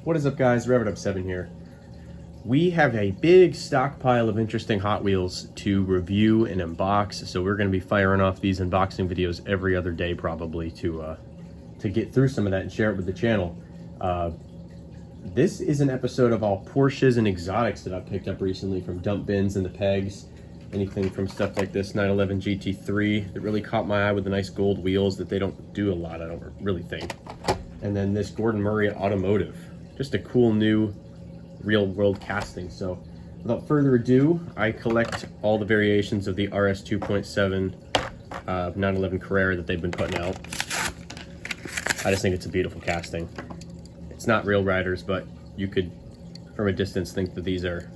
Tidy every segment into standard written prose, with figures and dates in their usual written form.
What is up, guys? Revitup 7 here. We have a big stockpile of interesting Hot Wheels to review and unbox, so we're going to be firing off these unboxing videos every other day probably to get through some of that and share it with the channel. This is an episode of all Porsches and exotics that I've picked up recently from dump bins and the pegs. Anything from stuff like this 911 GT3 that really caught my eye with the nice gold wheels that they don't do a lot, I don't really think. And then this Gordon Murray Automotive. Just a cool new real world casting. So without further ado, I collect all the variations of the RS 2.7 911 Carrera that they've been putting out. I just think it's a beautiful casting. It's not real riders, but you could from a distance think that these are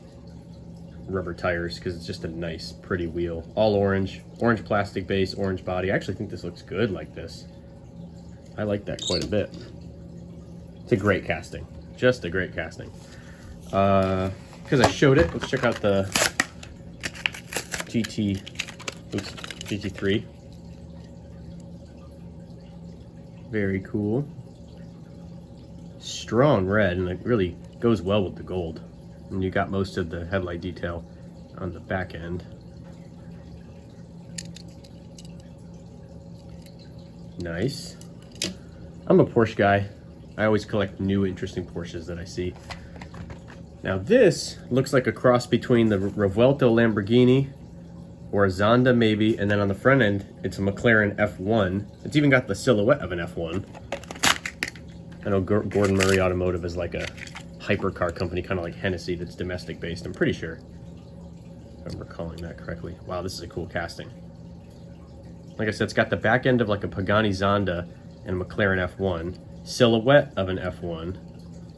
rubber tires because it's just a nice pretty wheel. All orange plastic base, orange body. I actually think this looks good like this. I like that quite a bit. It's a great casting. Just a great casting. Because I showed it, let's check out the GT3. Very cool. Strong red, and it really goes well with the gold. And you got most of the headlight detail on the back end. Nice. I'm a Porsche guy. I always collect new interesting Porsches that I see. Now this looks like a cross between the Revuelto Lamborghini or a Zonda maybe, and then on the front end it's a McLaren F1. It's even got the silhouette of an F1. I know Gordon Murray Automotive is like a hypercar company, kind of like Hennessy, that's domestic based, I'm pretty sure, if I'm recalling that correctly. Wow, this is a cool casting. Like I said, it's got the back end of like a Pagani Zonda and a McLaren F1, silhouette of an F1,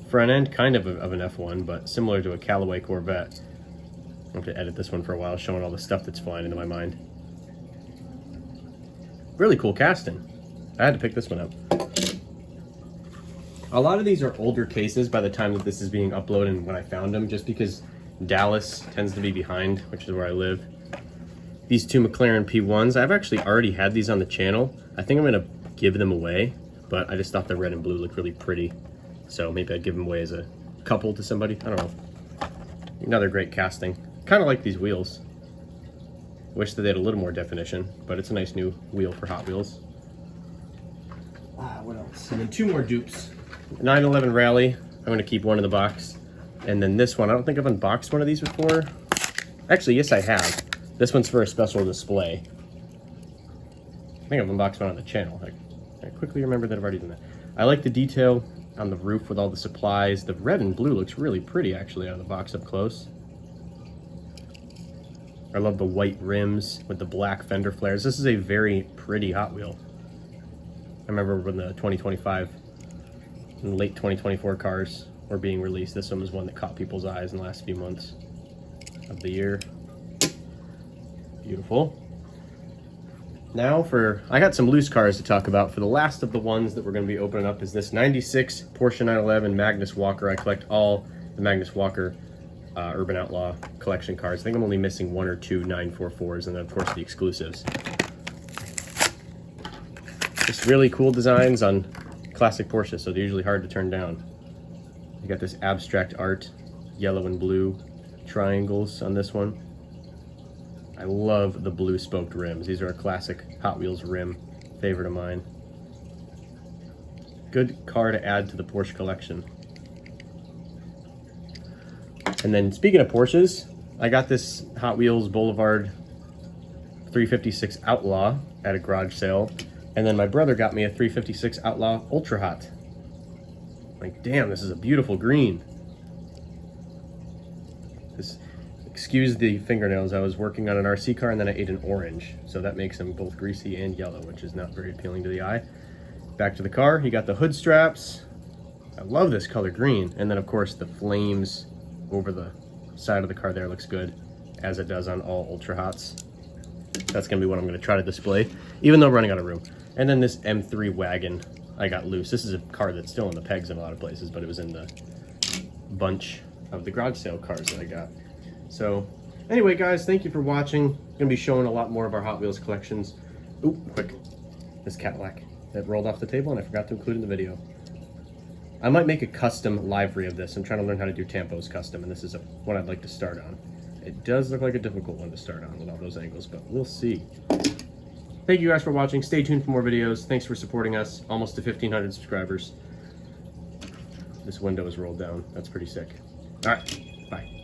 front end kind of an F1, but similar to a Callaway Corvette. I have to edit this one for a while, showing all the stuff that's flying into my mind. Really cool casting. I had to pick this one up. A lot of these are older cases by the time that this is being uploaded and when I found them, just because Dallas tends to be behind, which is where I live. These two McLaren P1s, I've actually already had these on the channel. I think I'm gonna give them away, but I just thought the red and blue looked really pretty. So maybe I'd give them away as a couple to somebody, I don't know. Another great casting. Kind of like these wheels. Wish that they had a little more definition, but it's a nice new wheel for Hot Wheels. What else? And then two more dupes. 911 Rally, I'm gonna keep one in the box. And then this one, I don't think I've unboxed one of these before. Actually, yes I have. This one's for a special display. I think I've unboxed one on the channel. I quickly remember that I've already done that. I like the detail on the roof with all the supplies. The red and blue looks really pretty actually out of the box up close. I love the white rims with the black fender flares. This is a very pretty Hot Wheel. I remember when the 2025 and late 2024 cars were being released, this one was one that caught people's eyes in the last few months of the year. Beautiful. Now I got some loose cars to talk about. For the last of the ones that we're going to be opening up is this 96 Porsche 911 Magnus Walker. I collect all the Magnus Walker Urban Outlaw collection cars. I think I'm only missing one or two 944s, and then of course the exclusives. Just really cool designs on classic Porsche, so they're usually hard to turn down. You got this abstract art, yellow and blue triangles on this one. I love the blue spoked rims. These are a classic Hot Wheels rim, favorite of mine. Good car to add to the Porsche collection. And then speaking of Porsches, I got this Hot Wheels Boulevard 356 Outlaw at a garage sale. And then my brother got me a 356 Outlaw Ultra Hot. Like, damn, this is a beautiful green. Excuse the fingernails, I was working on an RC car and then I ate an orange. So that makes them both greasy and yellow, which is not very appealing to the eye. Back to the car, he got the hood straps. I love this color green. And then of course the flames over the side of the car there looks good, as it does on all Ultra Hots. That's gonna be what I'm gonna try to display, even though I'm running out of room. And then this M3 wagon I got loose. This is a car that's still in the pegs in a lot of places, but it was in the bunch of the garage sale cars that I got. So anyway, guys, thank you for watching. I'm gonna be showing a lot more of our Hot Wheels collections. Ooh, quick, this Cadillac that rolled off the table and I forgot to include in the video. I might make a custom livery of this. I'm trying to learn how to do tampos custom, and this is one I'd like to start on. It does look like a difficult one to start on with all those angles, but we'll see. Thank you guys for watching. Stay tuned for more videos. Thanks for supporting us. Almost to 1,500 subscribers. This window is rolled down. That's pretty sick. All right, bye.